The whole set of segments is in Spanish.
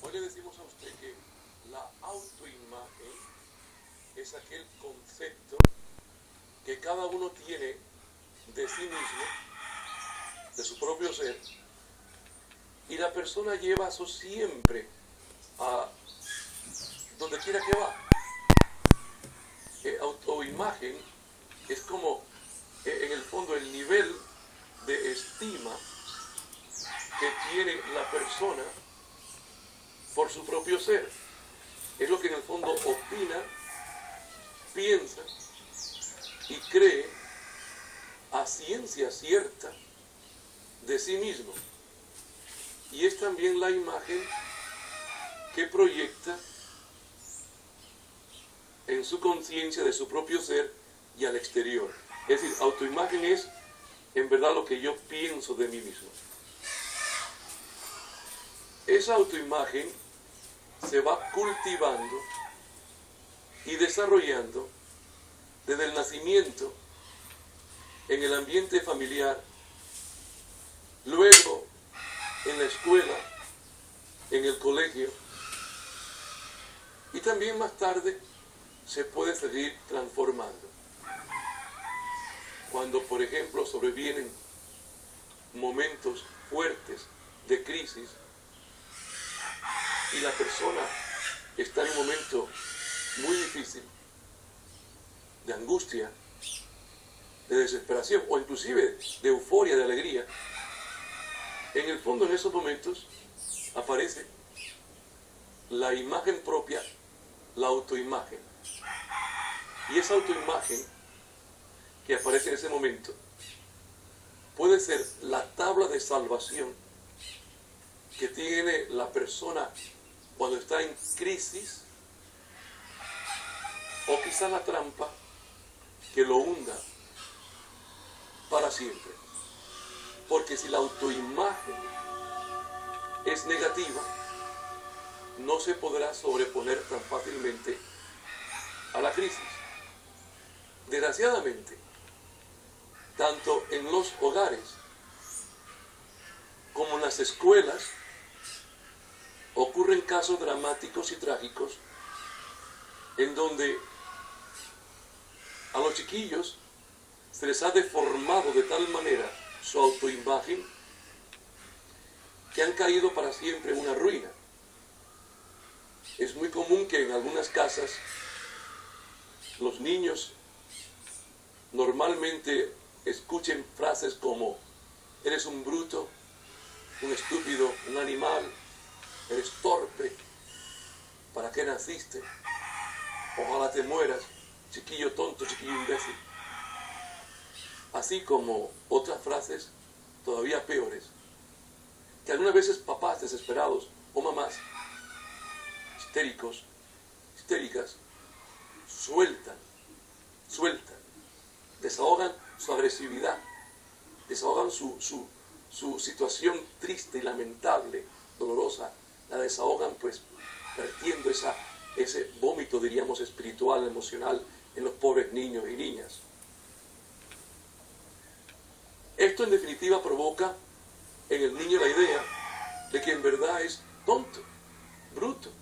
Hoy le decimos a usted que la autoimagen es aquel concepto que cada uno tiene de sí mismo, de su propio ser, y la persona lleva eso siempre a donde quiera que va. Autoimagen es como, en el fondo, el nivel de estima que tiene la persona por su propio ser. Es lo que en el fondo opina, piensa y cree a ciencia cierta de sí mismo. Y es también la imagen que proyecta en su conciencia de su propio ser y al exterior. Es decir, autoimagen es en verdad lo que yo pienso de mí mismo. Esa autoimagen se va cultivando y desarrollando desde el nacimiento en el ambiente familiar, luego en la escuela, en el colegio, y también más tarde se puede seguir transformando. Cuando, por ejemplo, sobrevienen momentos fuertes de crisis y la persona está en un momento muy difícil, de angustia, de desesperación o inclusive de euforia, de alegría, en el fondo en esos momentos aparece la imagen propia, la autoimagen. Y esa autoimagen que aparece en ese momento puede ser la tabla de salvación que tiene la persona cuando está en crisis, o quizá la trampa que lo hunda para siempre. Porque si la autoimagen es negativa, no se podrá sobreponer tan fácilmente a la crisis. Desgraciadamente, tanto en los hogares como en las escuelas ocurren casos dramáticos y trágicos en donde a los chiquillos se les ha deformado de tal manera su autoimagen que han caído para siempre en una ruina. Es muy común que en algunas casas los niños normalmente escuchen frases como: eres un bruto, un estúpido, un animal, eres torpe, ¿para qué naciste? Ojalá te mueras, chiquillo tonto, chiquillo imbécil. Así como otras frases todavía peores, que algunas veces papás desesperados o mamás histéricos, histéricas, sueltan, desahogan su agresividad, desahogan su situación triste y lamentable, dolorosa, la desahogan pues vertiendo ese vómito, diríamos, espiritual, emocional en los pobres niños y niñas. Esto en definitiva provoca en el niño la idea de que en verdad es tonto, bruto,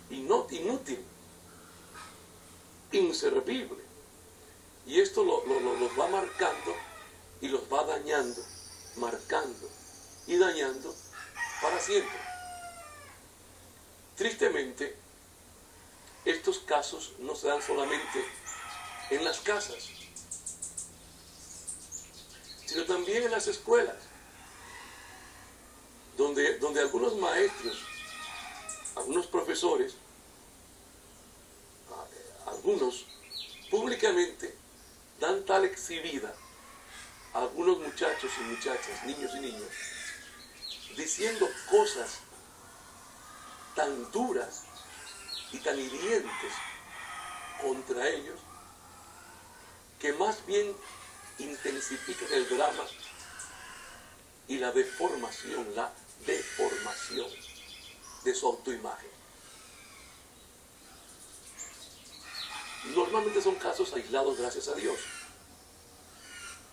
inútil, inservible. Y esto los va marcando y los va dañando, marcando y dañando para siempre. Tristemente, estos casos no se dan solamente en las casas, sino también en las escuelas, donde algunos maestros, algunos profesores, algunos públicamente dan tal exhibida a algunos muchachos y muchachas, niños y niñas, diciendo cosas tan duras y tan hirientes contra ellos, que más bien intensifican el drama y la deformación de su autoimagen. Normalmente son casos aislados, gracias a Dios,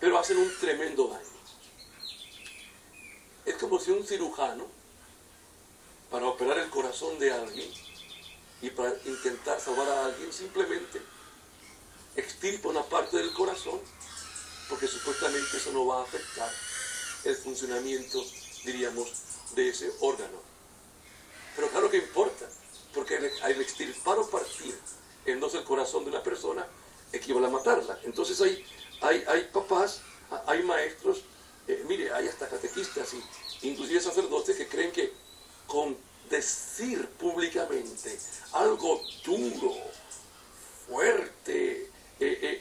pero hacen un tremendo daño. Es como si un cirujano para operar el corazón de alguien y para intentar salvar a alguien, simplemente extirpa una parte del corazón, porque supuestamente eso no va a afectar el funcionamiento, diríamos, de ese órgano. Pero claro que importa, porque al extirpar o partir en dos el corazón de una persona, equivale a matarla. Entonces hay papás, hay maestros, mire, hay hasta catequistas y inclusive sacerdotes que creen que con decir públicamente algo duro, fuerte,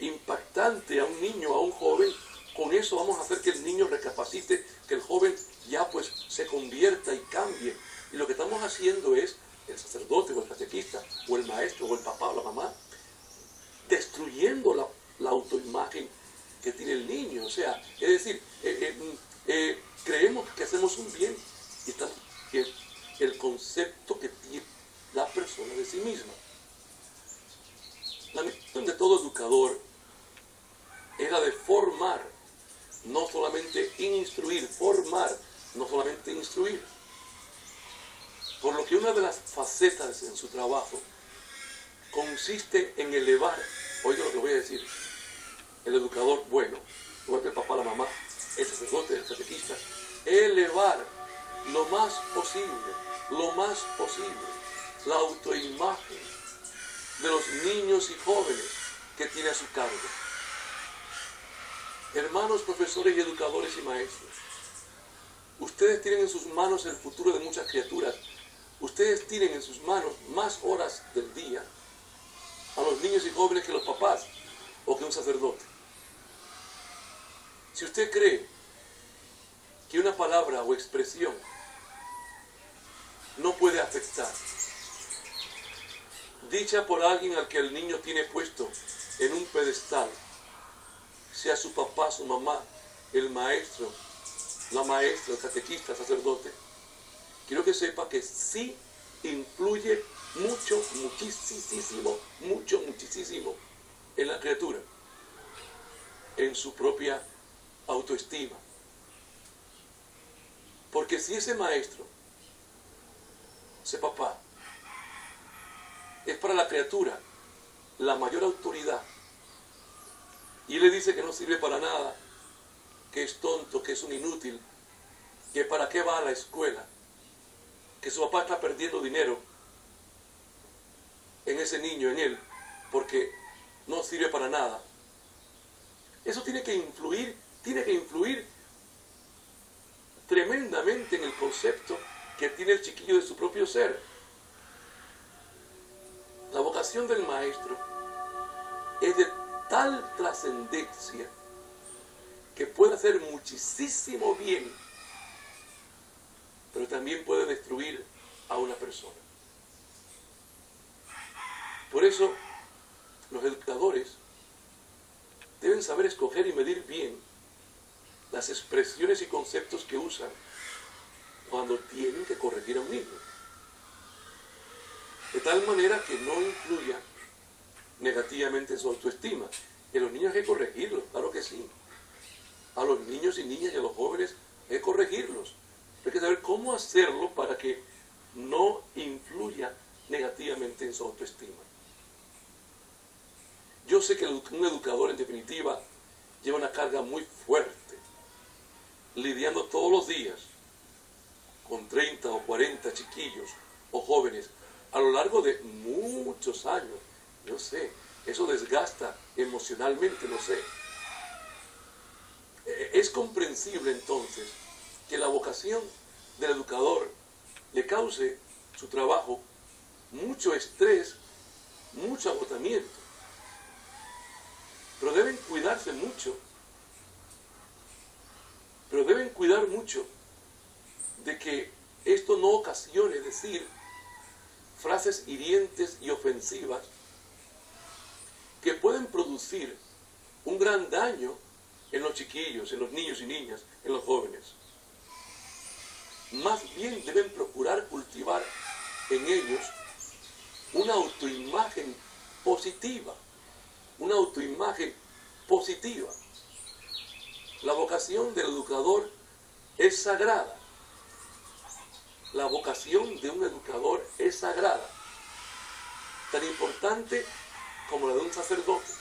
impactante a un niño, a un joven, con eso vamos a hacer que el niño recapacite, que el joven ya pues se convierta y cambie. Y lo que estamos haciendo es, el sacerdote o el catequista, o el maestro, o el papá o la mamá, destruyendo la autoimagen que tiene el niño. O sea, es decir, creemos que hacemos un bien y está el concepto que tiene la persona de sí misma. La misión de todo educador era de formar, no solamente instruir, formar, no solamente instruir. Por lo que una de las facetas en su trabajo consiste en elevar, oiga lo que voy a decir, el educador bueno, igual que el papá, la mamá, el sacerdote, el catequista, elevar lo más posible, la autoimagen de los niños y jóvenes que tiene a su cargo. Hermanos, profesores y educadores y maestros, ustedes tienen en sus manos el futuro de muchas criaturas. Ustedes tienen en sus manos más horas del día a los niños y jóvenes que los papás o que un sacerdote. Si usted cree que una palabra o expresión no puede afectar, dicha por alguien al que el niño tiene puesto en un pedestal, sea su papá, su mamá, el maestro, la maestra, el catequista, el sacerdote, quiero que sepa que sí influye muchísimo en la criatura, en su propia autoestima. Porque si ese maestro, ese papá, es para la criatura la mayor autoridad, y le dice que no sirve para nada, que es tonto, que es un inútil, que para qué va a la escuela, que su papá está perdiendo dinero en ese niño, en él, porque no sirve para nada. Eso tiene que influir tremendamente en el concepto que tiene el chiquillo de su propio ser. La vocación del maestro es de tal trascendencia que puede hacer muchísimo bien, pero también puede destruir a una persona. Por eso, los educadores deben saber escoger y medir bien las expresiones y conceptos que usan cuando tienen que corregir a un niño, de tal manera que no influya negativamente en su autoestima. Y a los niños hay que corregirlos, claro que sí. A los niños y niñas y a los jóvenes hay que corregirlos. Hay que saber cómo hacerlo para que no influya negativamente en su autoestima. Yo sé que un educador, en definitiva, lleva una carga muy fuerte, lidiando todos los días con 30 o 40 chiquillos o jóvenes a lo largo de muchos años. Yo sé, eso desgasta emocionalmente, lo sé. Es comprensible entonces que la vocación del educador le cause su trabajo mucho estrés, mucho agotamiento. Pero deben cuidarse mucho. Pero deben cuidar mucho de que esto no ocasione decir frases hirientes y ofensivas que pueden producir un gran daño en los chiquillos, en los niños y niñas, en los jóvenes. Más bien deben procurar cultivar en ellos una autoimagen positiva. Una autoimagen positiva. La vocación del educador es sagrada. la vocación de un educador es sagrada, tan importante como la de un sacerdote.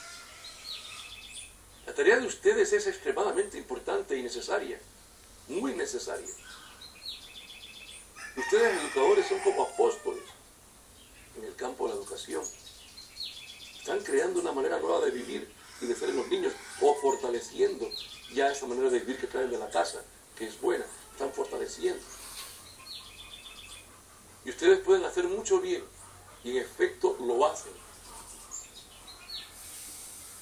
La tarea de ustedes es extremadamente importante y necesaria, muy necesaria. Ustedes educadores son como apóstoles en el campo de la educación. Están creando una manera nueva de vivir y de ser en los niños, o fortaleciendo ya esa manera de vivir que traen de la casa, que es buena, están fortaleciendo. Y ustedes pueden hacer mucho bien, y en efecto lo hacen.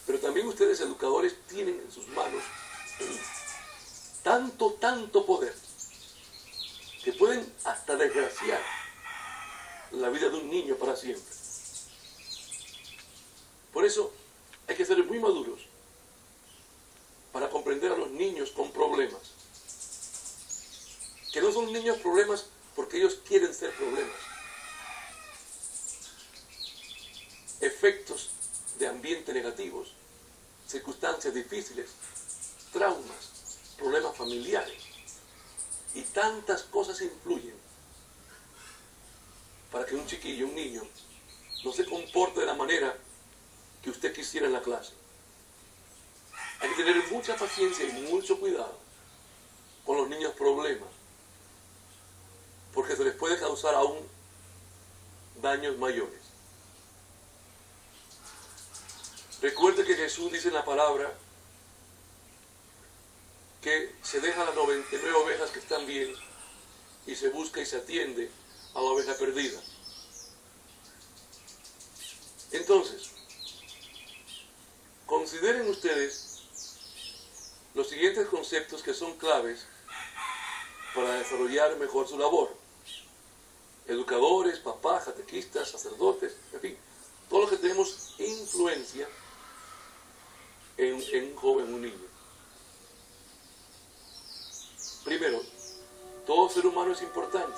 Pero también ustedes, educadores, tienen en sus manos tanto poder, que pueden hasta desgraciar la vida de un niño para siempre. Por eso hay que ser muy maduros para comprender a los niños con problemas. Que no son niños problemas porque ellos quieren ser problemas. Efectos de ambiente negativos, circunstancias difíciles, traumas, problemas familiares. Y tantas cosas influyen para que un chiquillo, un niño, no se comporte de la manera que usted quisiera en la clase. Hay que tener mucha paciencia y mucho cuidado con los niños problemas, porque se les puede causar aún daños mayores. Recuerde que Jesús dice en la palabra que se dejan las 99 ovejas que están bien y se busca y se atiende a la oveja perdida. Entonces, consideren ustedes los siguientes conceptos que son claves para desarrollar mejor su labor. Educadores, papás, catequistas, sacerdotes, en fin, todos los que tenemos influencia en un joven, un niño. Primero, todo ser humano es importante.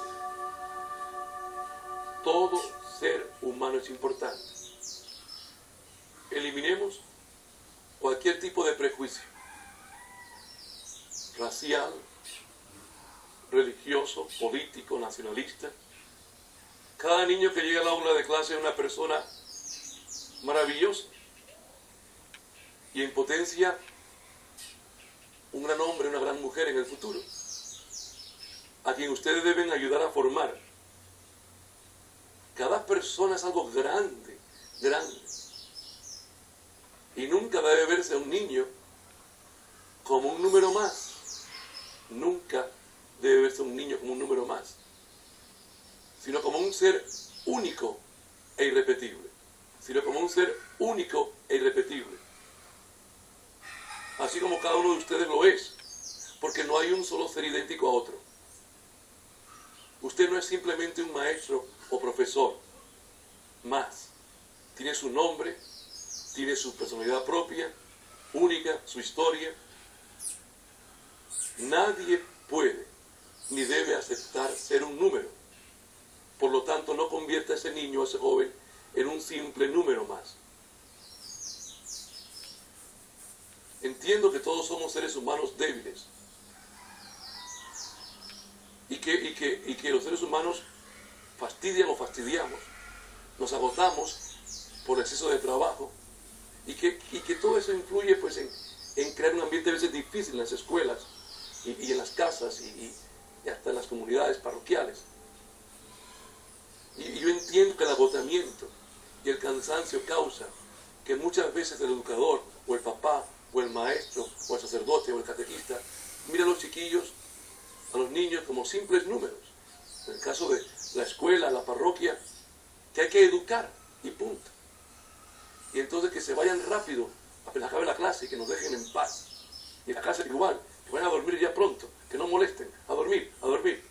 Todo ser humano es importante. Eliminemos cualquier tipo de prejuicio racial, religioso, político, nacionalista. Cada niño que llega al aula de clase es una persona maravillosa y en potencia un gran hombre, una gran mujer en el futuro, a quien ustedes deben ayudar a formar. Cada persona es algo grande, grande. Y nunca debe verse a un niño como un número más. Nunca debe verse a un niño como un número más, sino como un ser único e irrepetible. Sino como un ser único e irrepetible. Así como cada uno de ustedes lo es, porque no hay un solo ser idéntico a otro. Usted no es simplemente un maestro o profesor más. Tiene su nombre, tiene su personalidad propia, única, su historia. Nadie puede ni debe aceptar ser un número. Por lo tanto, no convierta a ese niño, a ese joven, en un simple número más. Entiendo que todos somos seres humanos débiles y que los seres humanos fastidian o fastidiamos, nos agotamos por exceso de trabajo y que todo eso influye pues en crear un ambiente a veces difícil en las escuelas y en las casas y hasta en las comunidades parroquiales. Y yo entiendo que el agotamiento y el cansancio causa que muchas veces el educador o el papá o el maestro o el sacerdote o el catequista mira a los chiquillos, a los niños como simples números. En el caso de la escuela, la parroquia, que hay que educar y punto. Y entonces que se vayan rápido, apenas acabe la clase y que nos dejen en paz. Y en la casa igual, que vayan a dormir ya pronto, que no molesten, a dormir, a dormir.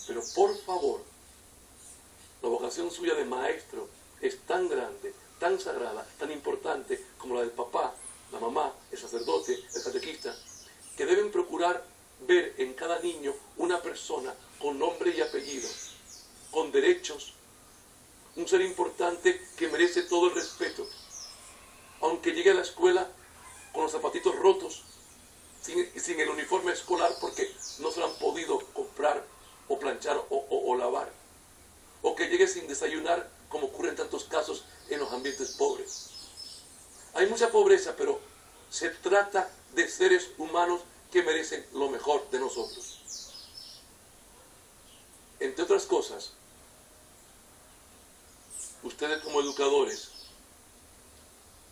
Pero por favor, la vocación suya de maestro es tan grande, tan sagrada, tan importante como la del papá, la mamá, el sacerdote, el catequista, que deben procurar ver en cada niño una persona con nombre y apellido, con derechos, un ser importante que merece todo el respeto, aunque llegue a la escuela con los zapatitos rotos, sin el uniforme escolar porque no se lo han podido comprar sin desayunar, como ocurre en tantos casos en los ambientes pobres. Hay mucha pobreza, pero se trata de seres humanos que merecen lo mejor de nosotros. Entre otras cosas, ustedes como educadores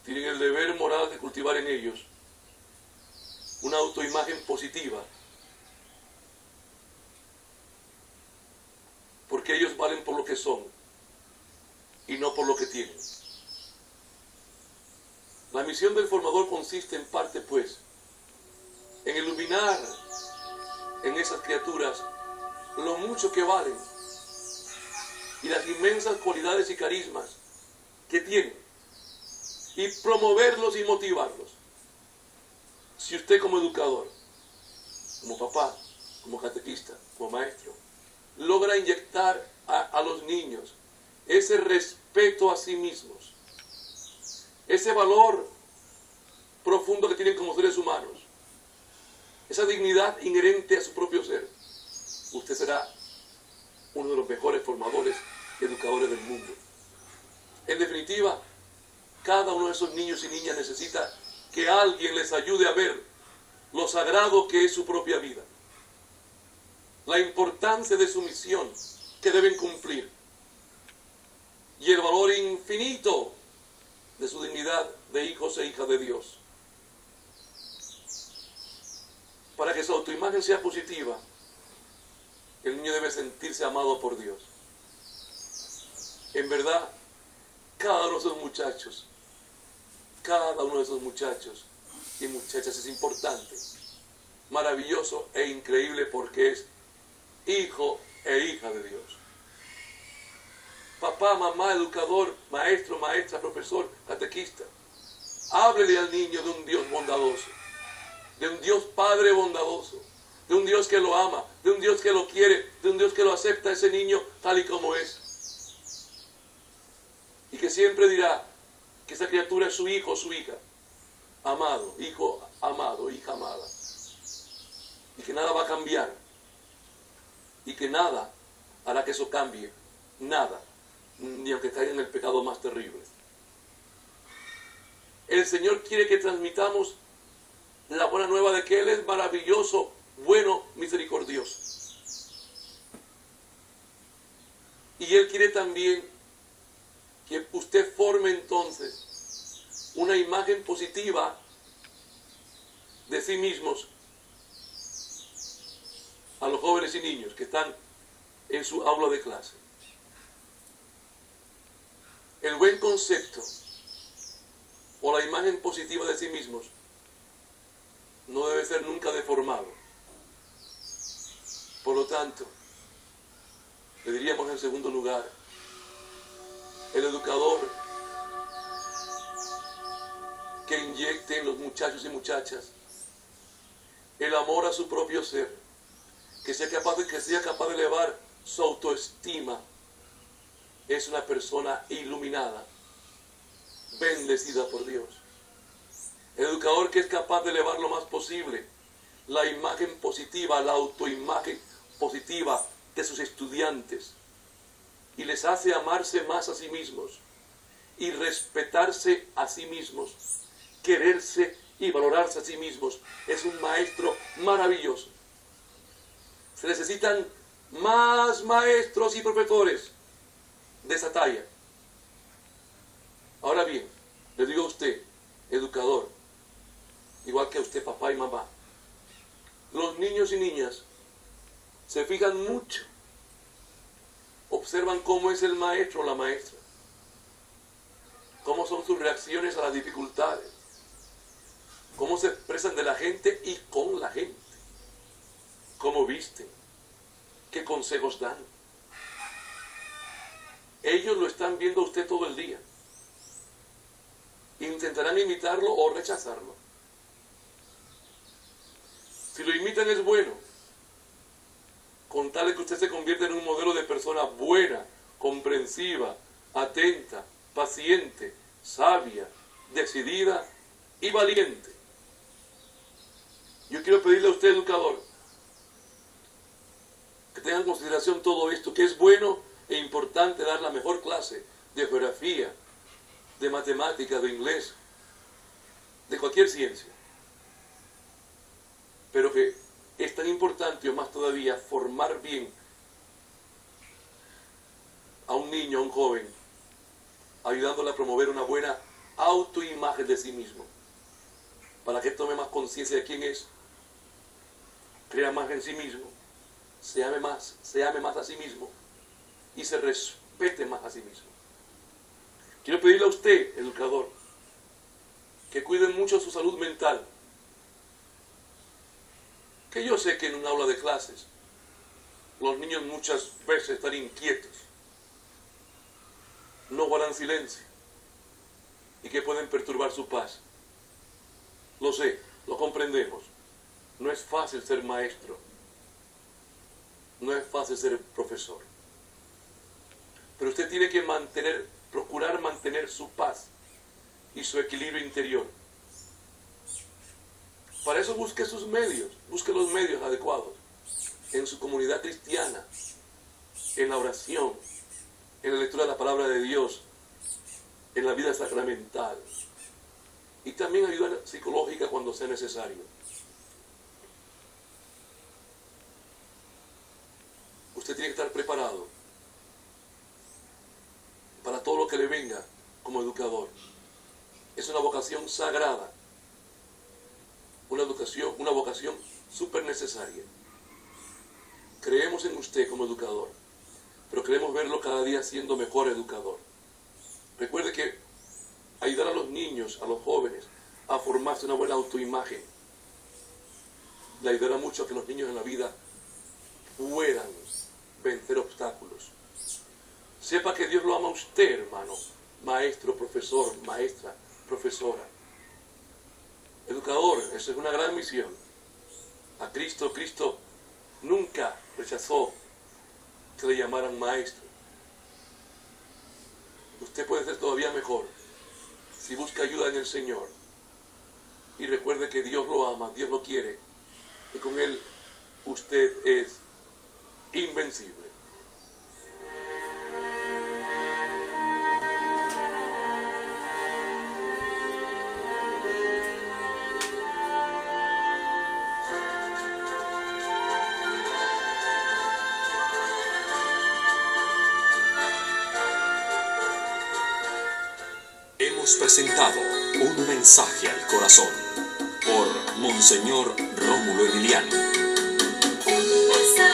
tienen el deber moral de cultivar en ellos una autoimagen positiva, porque ellos valen por lo que son y no por lo que tienen. La misión del formador consiste en parte, pues, en iluminar en esas criaturas lo mucho que valen y las inmensas cualidades y carismas que tienen, y promoverlos y motivarlos. Si usted como educador, como papá, como catequista, como maestro, logra inyectar a los niños ese respeto a sí mismos, ese valor profundo que tienen como seres humanos, esa dignidad inherente a su propio ser, usted será uno de los mejores formadores y educadores del mundo. En definitiva, cada uno de esos niños y niñas necesita que alguien les ayude a ver lo sagrado que es su propia vida, la importancia de su misión que deben cumplir y el valor infinito de su dignidad de hijos e hijas de Dios. Para que su autoimagen sea positiva, el niño debe sentirse amado por Dios. En verdad, cada uno de esos muchachos y muchachas es importante, maravilloso e increíble, porque es hijo e hija de Dios. Papá, mamá, educador, maestro, maestra, profesor, catequista, háblele al niño de un Dios bondadoso, de un Dios Padre bondadoso, de un Dios que lo ama, de un Dios que lo quiere, de un Dios que lo acepta a ese niño tal y como es. Y que siempre dirá que esa criatura es su hijo o su hija, amado, hijo amado, hija amada. Y que nada va a cambiar. Y que nada hará que eso cambie. Nada. Ni aunque caiga en el pecado más terrible. El Señor quiere que transmitamos la buena nueva de que Él es maravilloso, bueno, misericordioso. Y Él quiere también que usted forme entonces una imagen positiva de sí mismos a los jóvenes y niños que están en su aula de clase. El buen concepto o la imagen positiva de sí mismos no debe ser nunca deformado. Por lo tanto, le diríamos en segundo lugar, el educador que inyecte en los muchachos y muchachas el amor a su propio ser, que sea capaz de elevar su autoestima, es una persona iluminada, bendecida por Dios. El educador que es capaz de elevar lo más posible la imagen positiva, la autoimagen positiva de sus estudiantes, y les hace amarse más a sí mismos y respetarse a sí mismos, quererse y valorarse a sí mismos, es un maestro maravilloso. Se necesitan más maestros y profesores de esa talla. Ahora bien, le digo a usted, educador, igual que a usted, papá y mamá, los niños y niñas se fijan mucho, observan cómo es el maestro o la maestra, cómo son sus reacciones a las dificultades, cómo se expresan de la gente y con la gente, cómo visten, qué consejos dan. Ellos lo están viendo a usted todo el día. Intentarán imitarlo o rechazarlo. Si lo imitan es bueno, con tal de que usted se convierta en un modelo de persona buena, comprensiva, atenta, paciente, sabia, decidida y valiente. Yo quiero pedirle a usted, educador, que tenga en consideración todo esto, que es bueno Es importante dar la mejor clase de geografía, de matemáticas, de inglés, de cualquier ciencia. Pero que es tan importante o más todavía formar bien a un niño, a un joven, ayudándole a promover una buena autoimagen de sí mismo, para que tome más conciencia de quién es, crea más en sí mismo, se ame más a sí mismo y se respete más a sí mismo. Quiero pedirle a usted, educador, que cuide mucho su salud mental, que yo sé que en un aula de clases los niños muchas veces están inquietos, no guardan silencio y que pueden perturbar su paz. Lo sé, lo comprendemos. No es fácil ser maestro, no es fácil ser profesor, pero usted tiene que procurar mantener su paz y su equilibrio interior. Para eso busque sus medios, busque los medios adecuados en su comunidad cristiana, en la oración, en la lectura de la palabra de Dios, en la vida sacramental y también ayuda psicológica cuando sea necesario. Usted tiene que estar preparado para todo lo que le venga como educador. Es una vocación sagrada, una vocación súper necesaria. Creemos en usted como educador, pero queremos verlo cada día siendo mejor educador. Recuerde que ayudar a los niños, a los jóvenes, a formarse una buena autoimagen, le ayudará mucho a que los niños en la vida puedan vencer obstáculos. Sepa que Dios lo ama a usted, hermano, maestro, profesor, maestra, profesora. Educador, esa es una gran misión. A Cristo nunca rechazó que le llamaran maestro. Usted puede ser todavía mejor si busca ayuda en el Señor. Y recuerde que Dios lo ama, Dios lo quiere. Y con Él usted es invencible. Hemos presentado Un mensaje al corazón por Monseñor Rómulo Emiliano.